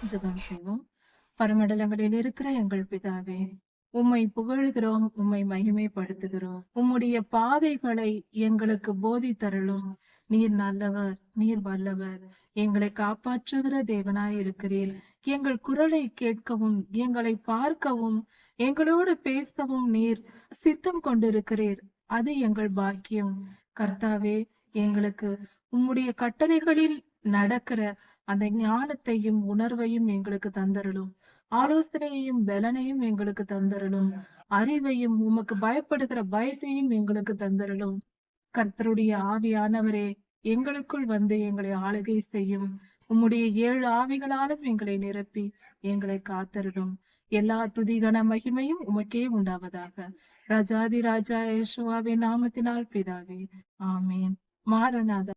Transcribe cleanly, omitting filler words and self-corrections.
ஜெபம் செய்வோம். பரமண்டலங்களில் இருக்கிற எங்கள் பிதாவே, உம்மை புகழ்கிறோம், உம்மை மகிமைப்படுத்துகிறோம். உம்முடைய பாதைகளை எங்களுக்கு போதித்தருளும். நீர் நல்லவர், நீர் வல்லவர், எங்களை காப்பாற்றுகிற தேவனாய் இருக்கிறீர். எங்கள் குரலை கேட்கவும், எங்களை பார்க்கவும், எங்களோடு பேசவும் நீர் சித்தம் கொண்டிருக்கிறீர். அது எங்கள் பாக்கியம். கர்த்தாவே, எங்களுக்கு உம்முடைய கட்டளைகளில் நடக்கிற அந்த ஞானத்தையும் உணர்வையும் எங்களுக்கு தந்தருளும். ஆலோசனையையும் பலனையும் எங்களுக்கு தந்தருளும். அறிவையும் உமக்கு பயப்படுகிற பயத்தையும் எங்களுக்கு தந்தருளும். கர்த்தருடைய ஆவியானவரே, எங்களுக்குள் வந்து எங்களை ஆளுகை செய்யும். உம்முடைய 7 ஆவிகளாலும் எங்களை நிரப்பி எங்களை காத்தருளும். எல்லா துதிகன மகிமையும் உமக்கே உண்டாவதாக. ராஜாதி ராஜா இயேசுவாவின் நாமத்தினால் பிதாவே, ஆமேன். மாரநாதா.